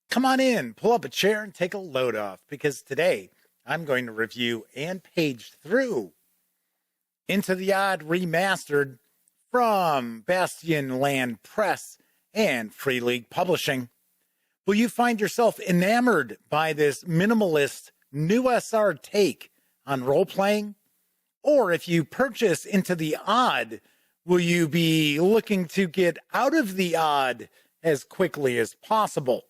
Come on in, pull up a chair and take a load off, because today I'm going to review and page through Into the Odd Remastered from Bastionland Press and Free League Publishing. Will you find yourself enamored by this minimalist NUSR take on role-playing? Or if you purchase Into the Odd, will you be looking to get out of the odd as quickly as possible?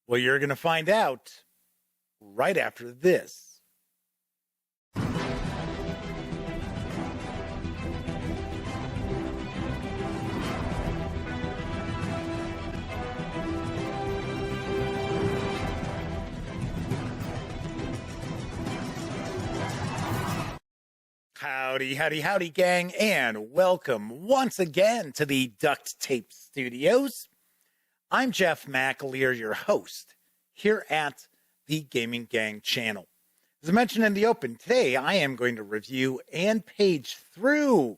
Well, you're going to find out right after this. Howdy, howdy, howdy, gang, and welcome once again to the Duct Tape Studios. I'm Jeff McAleer, your host, here at the Gaming Gang channel. As I mentioned in the open, today I am going to review and page through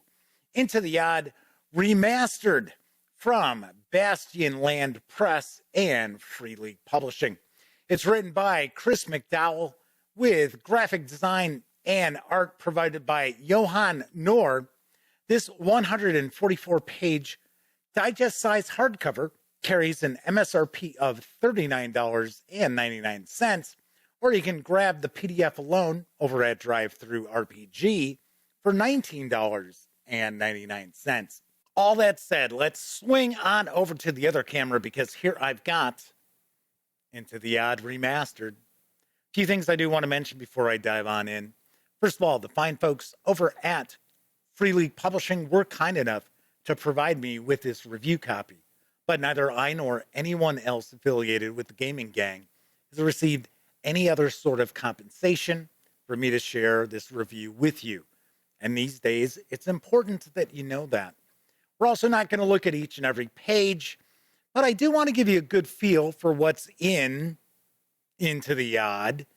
Into the Odd Remastered from Bastionland Press and Free League Publishing. It's written by Chris McDowall with graphic design and art provided by Johan Nohr. This 144-page digest-sized hardcover carries an MSRP of $39.99, or you can grab the PDF alone over at DriveThruRPG for $19.99. All that said, let's swing on over to the other camera, because here I've got Into the Odd Remastered. A few things I do want to mention before I dive on in. First of all, the fine folks over at Free League Publishing were kind enough to provide me with this review copy, but neither I nor anyone else affiliated with the Gaming Gang has received any other sort of compensation for me to share this review with you. And these days, it's important that you know that. We're also not going to look at each and every page, but I do want to give you a good feel for what's Into the Odd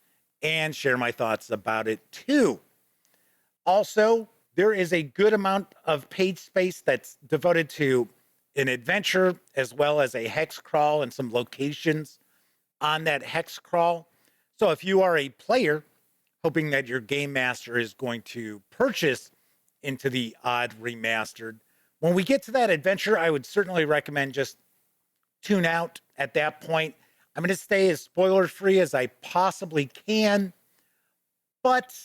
and share my thoughts about it too. Also, there is a good amount of page space that's devoted to an adventure, as well as a hex crawl and some locations on that hex crawl. So if you are a player hoping that your game master is going to purchase Into the Odd Remastered, when we get to that adventure, I would certainly recommend just tune out at that point. I'm going to stay as spoiler-free as I possibly can, but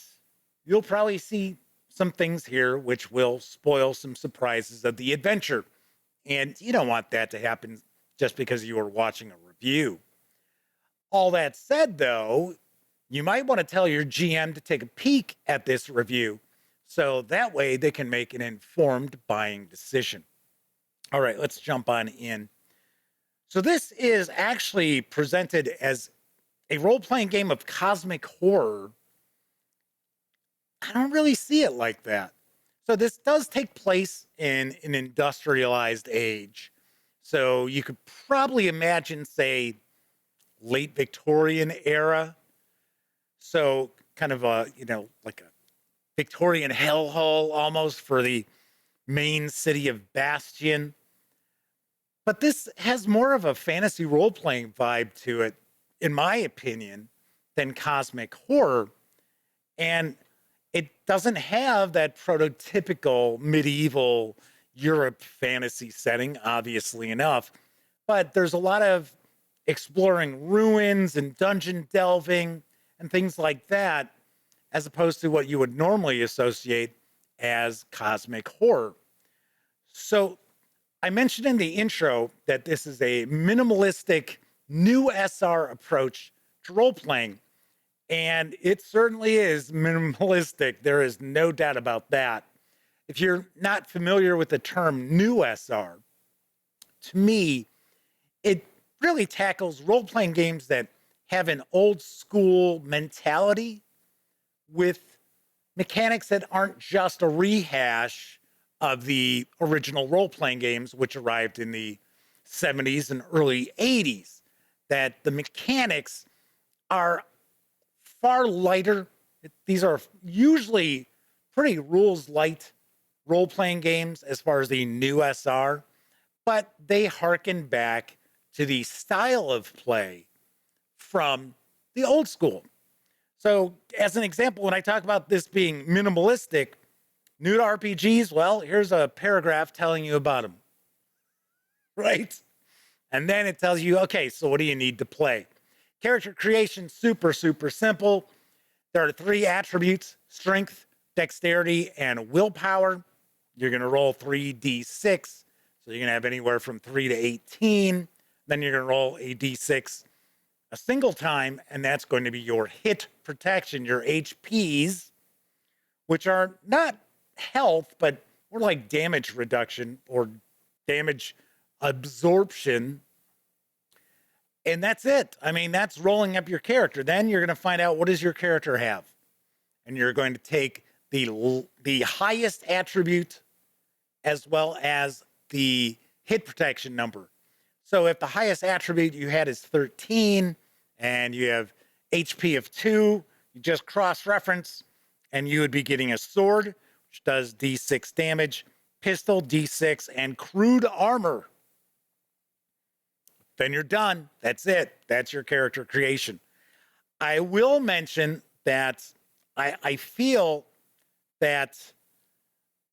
you'll probably see some things here which will spoil some surprises of the adventure. And you don't want that to happen just because you are watching a review. All that said, though, you might want to tell your GM to take a peek at this review, so that way they can make an informed buying decision. All right, let's jump on in. So this is actually presented as a role-playing game of cosmic horror. I don't really see it like that. So this does take place in an industrialized age. So you could probably imagine, say, late Victorian era. So kind of a, like a Victorian hellhole almost for the main city of Bastion. But this has more of a fantasy role-playing vibe to it, in my opinion, than cosmic horror. And it doesn't have that prototypical medieval Europe fantasy setting, obviously enough. But there's a lot of exploring ruins and dungeon delving and things like that, as opposed to what you would normally associate as cosmic horror. So I mentioned in the intro that this is a minimalistic NUSR approach to role-playing, and it certainly is minimalistic. There is no doubt about that. If you're not familiar with the term NUSR, to me, it really tackles role-playing games that have an old-school mentality with mechanics that aren't just a rehash of the original role-playing games, which arrived in the 70s and early 80s, that the mechanics are far lighter. These are usually pretty rules-light role-playing games as far as the NUSR, but they harken back to the style of play from the old school. So, as an example, when I talk about this being minimalistic, new to RPGs, well, here's a paragraph telling you about them, right? And then it tells you, okay, so what do you need to play? Character creation, super, super simple. There are 3 attributes: strength, dexterity, and willpower. You're going to roll 3d6. So you're going to have anywhere from 3 to 18. Then you're going to roll a d6 a single time, and that's going to be your hit protection, your HPs, which are not health, but more like damage reduction or damage absorption. And that's it. I mean, that's rolling up your character. Then you're going to find out, what does your character have? And you're going to take the highest attribute as well as the hit protection number. So if the highest attribute you had is 13 and you have HP of 2, you just cross-reference and you would be getting a sword, which does D6 damage, pistol, D6, and crude armor. Then you're done. That's it. That's your character creation. I will mention that I feel that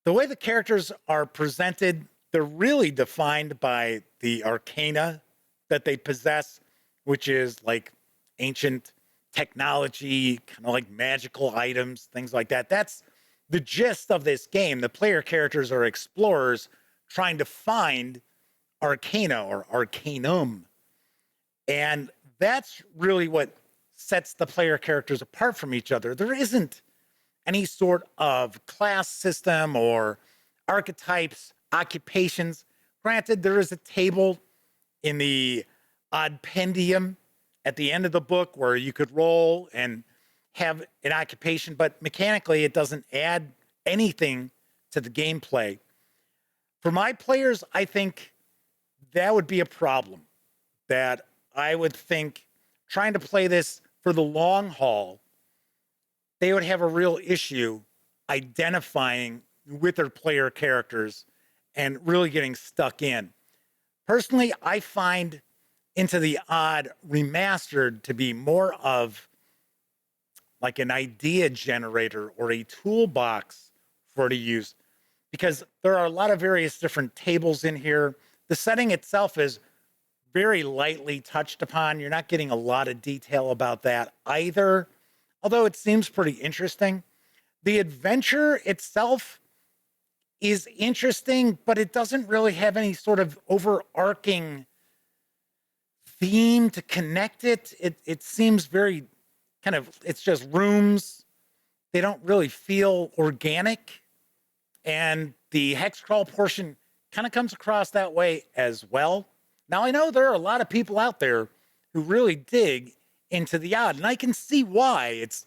the way the characters are presented, they're really defined by the arcana that they possess, which is like ancient technology, kind of like magical items, things like that. That's the gist of this game. The player characters are explorers trying to find arcana or arcanum. And that's really what sets the player characters apart from each other. There isn't any sort of class system or archetypes, occupations. Granted, there is a table in the Oddpendium at the end of the book where you could roll and have an occupation, but mechanically it doesn't add anything to the gameplay. For my players, I think that would be a problem. That I would think trying to play this for the long haul, they would have a real issue identifying with their player characters and really getting stuck in. Personally, I find Into the Odd Remastered to be more of like an idea generator or a toolbox for to use, because there are a lot of various different tables in here. The setting itself is very lightly touched upon. You're not getting a lot of detail about that either, although it seems pretty interesting. The adventure itself is interesting, but it doesn't really have any sort of overarching theme to connect it. It seems very kind of, it's just rooms. They don't really feel organic. And the hex crawl portion kind of comes across that way as well. Now, I know there are a lot of people out there who really dig Into the Odd, and I can see why. It's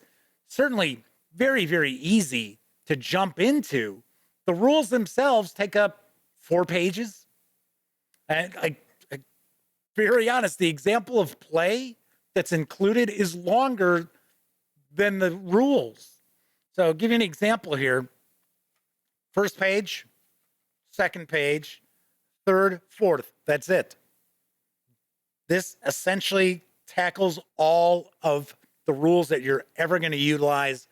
certainly very, very easy to jump into. The rules themselves take up 4 pages. And I very honest, the example of play that's included is longer than the rules. So I'll give you an example here. First page, second page, third, fourth. That's it. This essentially tackles all of the rules that you're ever going to utilize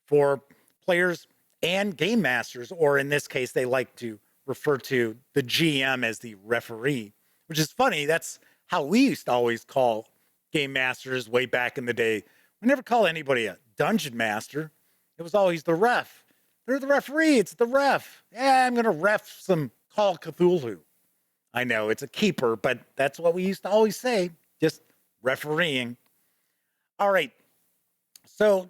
for players and game masters, or in this case, they like to refer to the GM as the referee, which is funny. That's how we used to always call game masters way back in the day. We never call anybody a dungeon master. It was always the ref. They're the referee. It's the ref. Yeah, I'm going to ref some Call of Cthulhu. I know it's a keeper, but that's what we used to always say, just refereeing. All right. So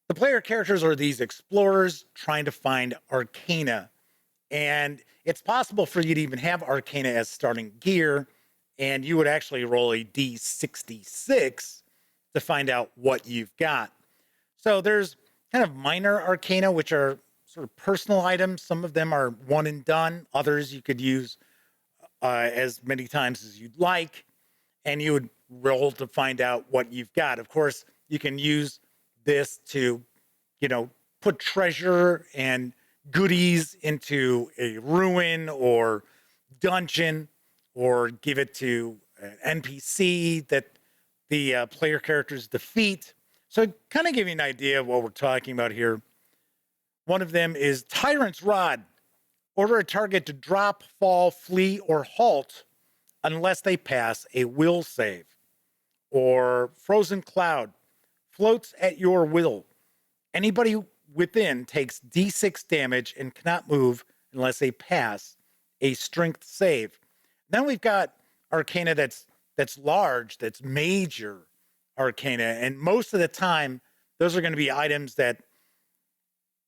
the player characters are these explorers trying to find arcana. And it's possible for you to even have arcana as starting gear, and you would actually roll a D66 to find out what you've got. So there's kind of minor arcana, which are sort of personal items. Some of them are one and done. Others you could use as many times as you'd like, and you would roll to find out what you've got. Of course, you can use this to, put treasure and goodies into a ruin or dungeon, or give it to an NPC that the player characters defeat. So kind of give you an idea of what we're talking about here. One of them is Tyrant's Rod. Order a target to drop, fall, flee, or halt unless they pass a will save. Or Frozen Cloud. Floats at your will. Anybody within takes D6 damage and cannot move unless they pass a strength save. Then we've got Arcana that's large, that's major Arcana. And most of the time, those are going to be items that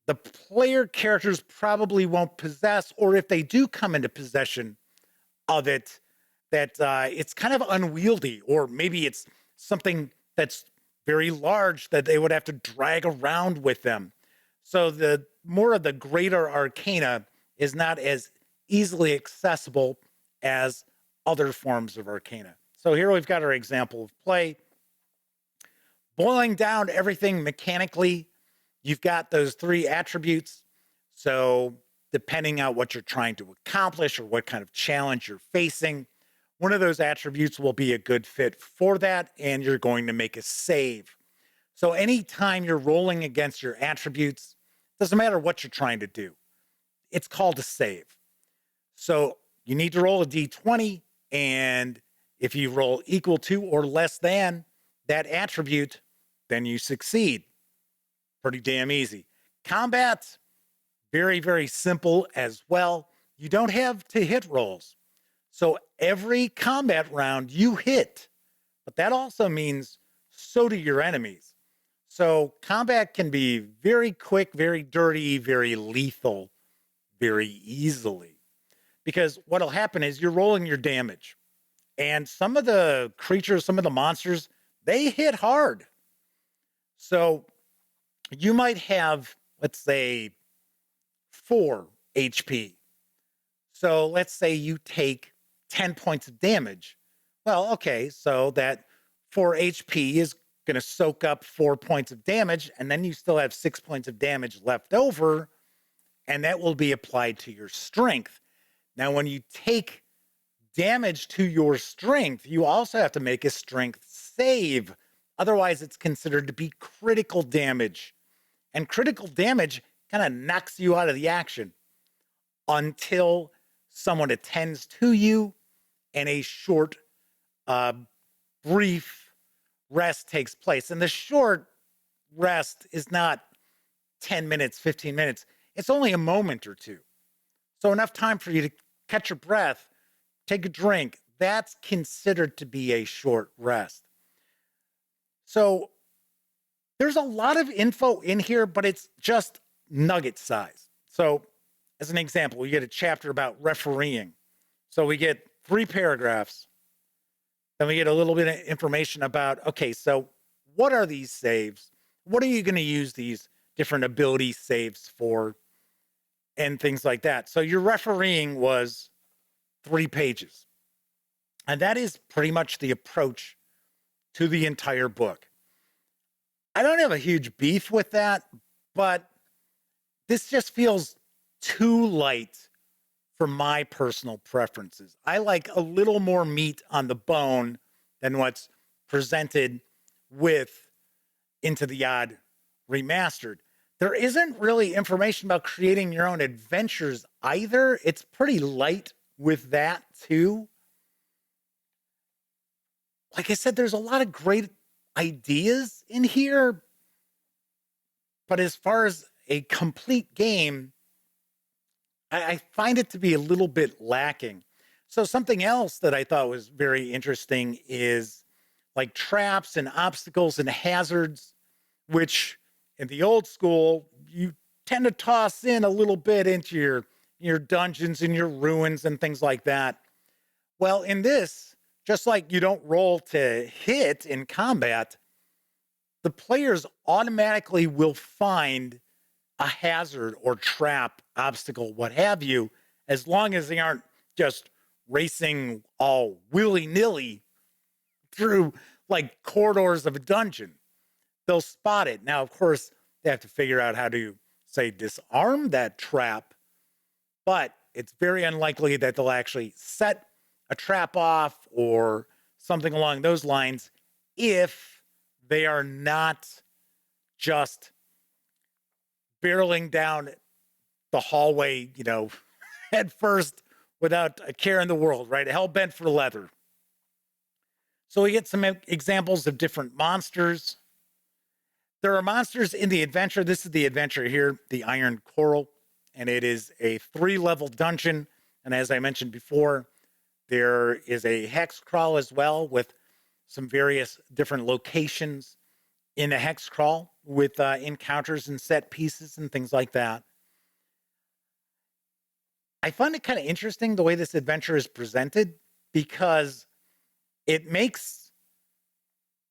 the player characters probably won't possess, or if they do come into possession of it, that it's kind of unwieldy, or maybe it's something that's very large that they would have to drag around with them. So the more of the greater Arcana is not as easily accessible as other forms of Arcana. So here we've got our example of play. Boiling down everything mechanically, you've got those 3 attributes. So depending on what you're trying to accomplish or what kind of challenge you're facing, one of those attributes will be a good fit for that, and you're going to make a save. So anytime you're rolling against your attributes, doesn't matter what you're trying to do, it's called a save. So you need to roll a d20, and if you roll equal to or less than that attribute, then you succeed. Pretty damn easy. Combat, very, very simple as well. You don't have to hit rolls. So every combat round you hit, but that also means so do your enemies. So combat can be very quick, very dirty, very lethal, very easily. Because what'll happen is you're rolling your damage. And some of the creatures, some of the monsters, they hit hard. So you might have, let's say, 4 HP. So let's say you take 10 points of damage. Well, okay, so that 4 HP is going to soak up 4 points of damage, and then you still have 6 points of damage left over, and that will be applied to your strength. Now, when you take damage to your strength, you also have to make a strength save. Otherwise, it's considered to be critical damage. And critical damage kind of knocks you out of the action until someone attends to you and a short, brief rest takes place. And the short rest is not 10 minutes, 15 minutes. It's only a moment or two. So enough time for you to catch your breath, take a drink. That's considered to be a short rest. So there's a lot of info in here, but it's just nugget size. So as an example, we get a chapter about refereeing. So we get 3 paragraphs. Then we get a little bit of information about, okay, so what are these saves? What are you going to use these different ability saves for? And things like that. So your refereeing was 3 pages. And that is pretty much the approach to the entire book. I don't have a huge beef with that, but this just feels too light for my personal preferences. I like a little more meat on the bone than what's presented with Into the Odd Remastered. There isn't really information about creating your own adventures either. It's pretty light with that too. Like I said, there's a lot of great ideas in here, but as far as a complete game, I find it to be a little bit lacking. So something else that I thought was very interesting is like traps and obstacles and hazards, which in the old school, you tend to toss in a little bit into your dungeons and your ruins and things like that. Well, in this, just like you don't roll to hit in combat, the players automatically will find a hazard or trap, obstacle, what have you, as long as they aren't just racing all willy-nilly through like corridors of a dungeon. They'll spot it. Now, of course, they have to figure out how to, say, disarm that trap, but it's very unlikely that they'll actually set a trap off or something along those lines, if they are not just barreling down the hallway, head first without a care in the world, right? Hell bent for leather. So we get some examples of different monsters. There are monsters in the adventure. This is the adventure here, the Iron Coral, and it is a 3-level dungeon. And as I mentioned before, there is a hex crawl as well with some various different locations in a hex crawl with encounters and set pieces and things like that. I find it kind of interesting the way this adventure is presented, because it makes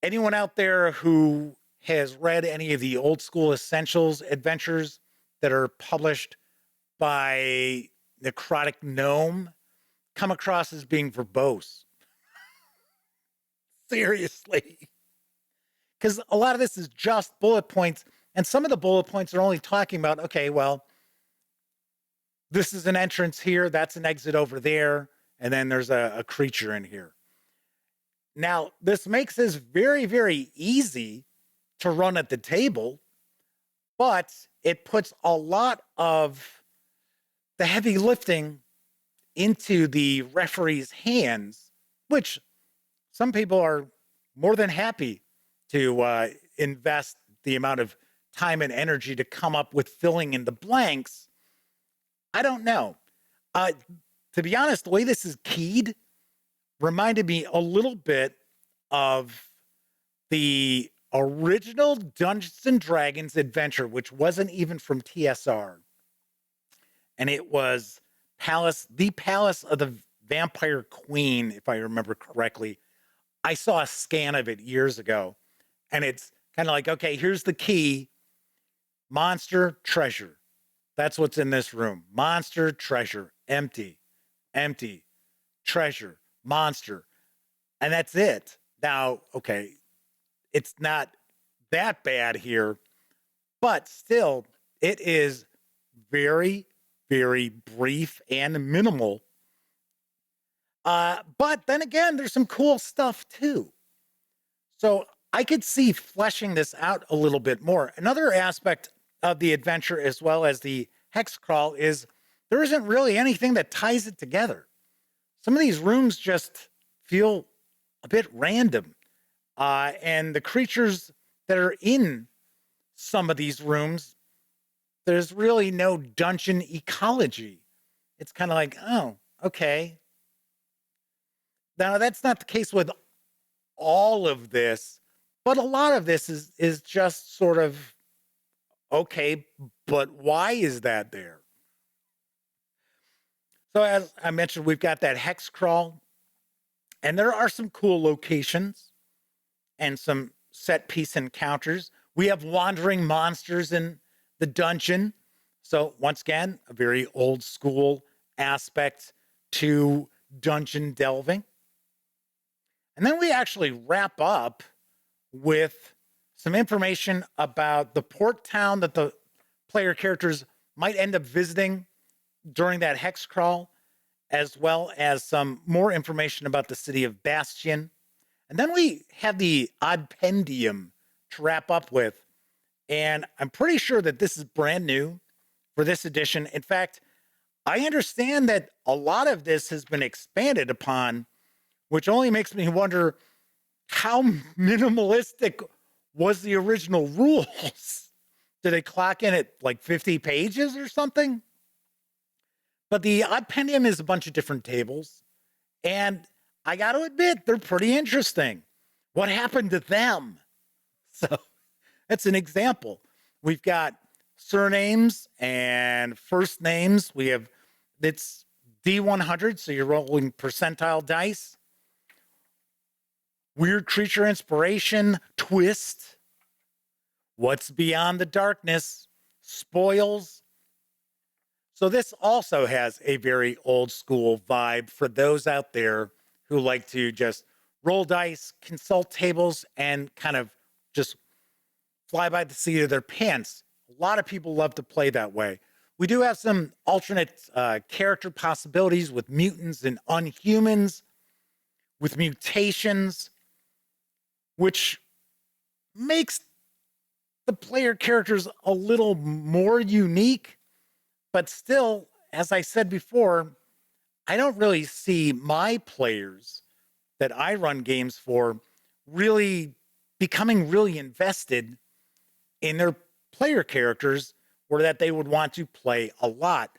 anyone out there who has read any of the old school Essentials adventures that are published by Necrotic Gnome come across as being verbose. Seriously. Because a lot of this is just bullet points, and some of the bullet points are only talking about, okay, well, this is an entrance here, that's an exit over there, and then there's a creature in here. Now, this makes this very, very easy to run at the table, but it puts a lot of the heavy lifting into the referee's hands, which some people are more than happy to invest the amount of time and energy to come up with filling in the blanks. I don't know. To be honest, the way this is keyed reminded me a little bit of the original Dungeons and Dragons adventure, which wasn't even from TSR. And it was the Palace of the Vampire Queen, if I remember correctly. I saw a scan of it years ago, and it's kind of like, okay, here's the key. Monster, treasure. That's what's in this room. Monster, treasure, empty, treasure, monster. And that's it. Now, okay, it's not that bad here, but still, it is very, very brief and minimal. But then again, there's some cool stuff too. So I could see fleshing this out a little bit more. Another aspect of the adventure, as well as the hex crawl, is there isn't really anything that ties it together. Some of these rooms just feel a bit random. And the creatures that are in some of these rooms, there's really no dungeon ecology. It's kind of like, oh, okay. Now, that's not the case with all of this, but a lot of this is just sort of, okay, but why is that there? So as I mentioned, we've got that hex crawl, and there are some cool locations and some set piece encounters. We have wandering monsters in the dungeon. So once again, a very old school aspect to dungeon delving. And then we actually wrap up with some information about the port town that the player characters might end up visiting during that hex crawl, as well as some more information about the city of Bastion. And then we have the Oddpendium to wrap up with. And I'm pretty sure that this is brand new for this edition. In fact, I understand that a lot of this has been expanded upon, which only makes me wonder how minimalistic was the original rules. Did they clock in at like 50 pages or something? But the Oddpendium is a bunch of different tables, and I got to admit, they're pretty interesting. What happened to them? So that's an example. We've got surnames and first names. It's D100, so you're rolling percentile dice. Weird creature inspiration, twist. What's beyond the darkness? Spoils. So this also has a very old school vibe for those out there who like to just roll dice, consult tables, and kind of just fly by the seat of their pants. A lot of people love to play that way. We do have some alternate character possibilities with mutants and unhumans. with mutations, which makes the player characters a little more unique, but still, as I said before, I don't really see my players that I run games for really becoming really invested in their player characters or that they would want to play a lot.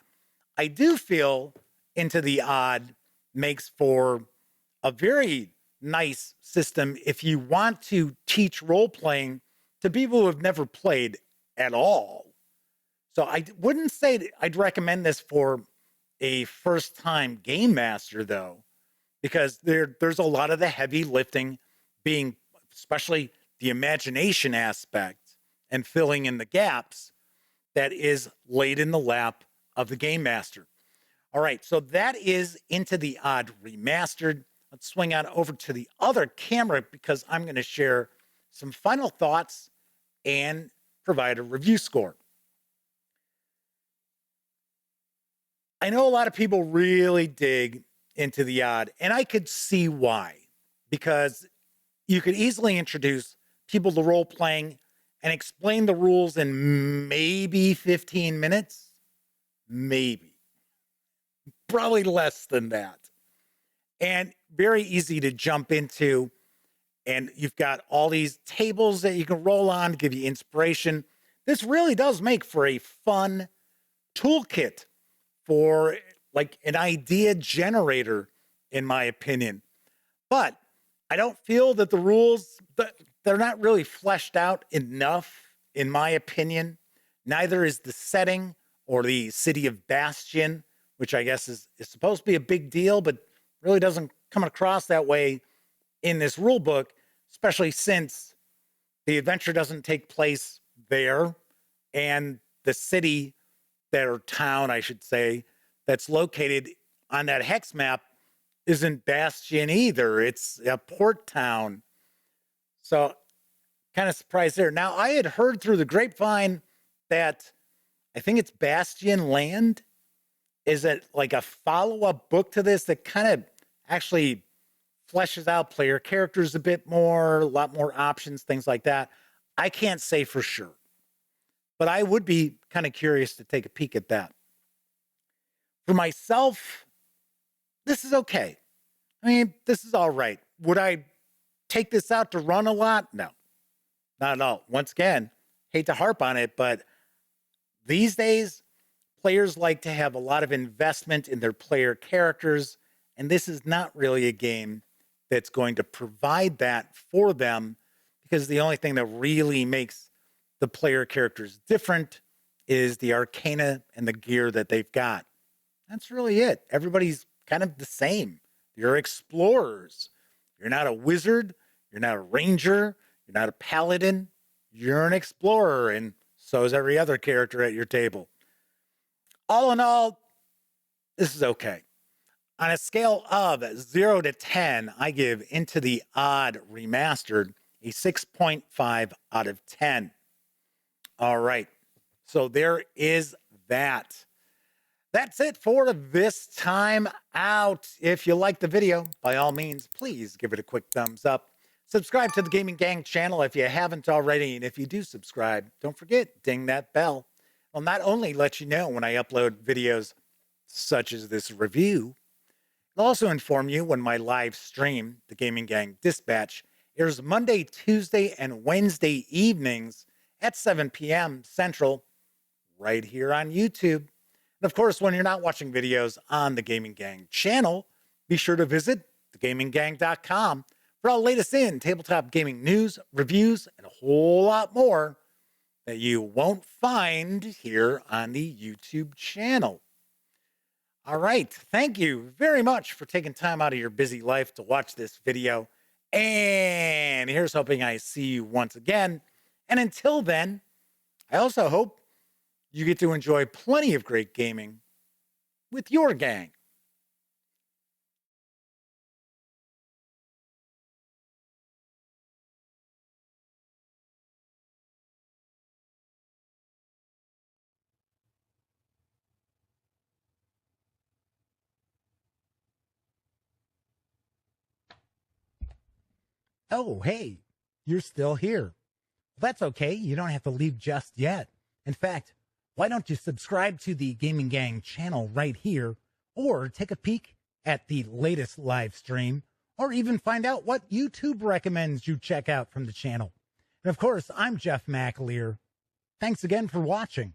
I do feel Into the Odd makes for a very nice system if you want to teach role playing to people who have never played at all. So I wouldn't say I'd recommend this for a first time game master, though, because there's a lot of the heavy lifting being, especially the imagination aspect and filling in the gaps, that is laid in the lap of the game master. All right, so that is Into the Odd Remastered. Let's swing on over to the other camera because I'm going to share some final thoughts and provide a review score. I know a lot of people really dig Into the Odd, and I could see why, because you could easily introduce people to role playing and explain the rules in maybe 15 minutes, maybe, probably less than that. And very easy to jump into. And you've got all these tables that you can roll on to give you inspiration. This really does make for a fun toolkit for like an idea generator, in my opinion. But I don't feel that the rules, they're not really fleshed out enough, in my opinion. Neither is the setting or the city of Bastion, which I guess is supposed to be a big deal, but really doesn't come across that way in this rule book, especially since the adventure doesn't take place there. And the city, or town, I should say, that's located on that hex map isn't Bastion either. It's a port town. So kind of surprised there. Now, I had heard through the grapevine that I think it's Bastionland is it like a follow-up book to this that kind of actually fleshes out player characters a bit more, a lot more options, things like that. I can't say for sure, but I would be kind of curious to take a peek at that. For myself, this is okay. I mean, this is all right. Would I take this out to run a lot? No, not at all. Once again, hate to harp on it, but these days, players like to have a lot of investment in their player characters, and this is not really a game that's going to provide that for them because the only thing that really makes the player characters different is the arcana and the gear that they've got. That's really it. Everybody's kind of the same. You're explorers. You're not a wizard. You're not a ranger. You're not a paladin. You're an explorer, and so is every other character at your table. All in all, this is okay. On a scale of 0 to 10, I give Into the Odd Remastered a 6.5 out of 10. All right. So there is that. That's it for this time out. If you like the video, by all means, please give it a quick thumbs up. Subscribe to the Gaming Gang channel if you haven't already. And if you do subscribe, don't forget, ding that bell. I'll not only let you know when I upload videos such as this review, it'll also inform you when my live stream, the Gaming Gang Dispatch, airs Monday, Tuesday, and Wednesday evenings at 7 p.m. Central, right here on YouTube. And of course, when you're not watching videos on the Gaming Gang channel, be sure to visit thegaminggang.com for all the latest in tabletop gaming news, reviews, and a whole lot more that you won't find here on the YouTube channel. All right. Thank you very much for taking time out of your busy life to watch this video. And here's hoping I see you once again. And until then, I also hope you get to enjoy plenty of great gaming with your gang. Oh, hey, you're still here. That's okay. You don't have to leave just yet. In fact, why don't you subscribe to the Gaming Gang channel right here, or take a peek at the latest live stream, or even find out what YouTube recommends you check out from the channel. And of course, I'm Jeff McAleer. Thanks again for watching.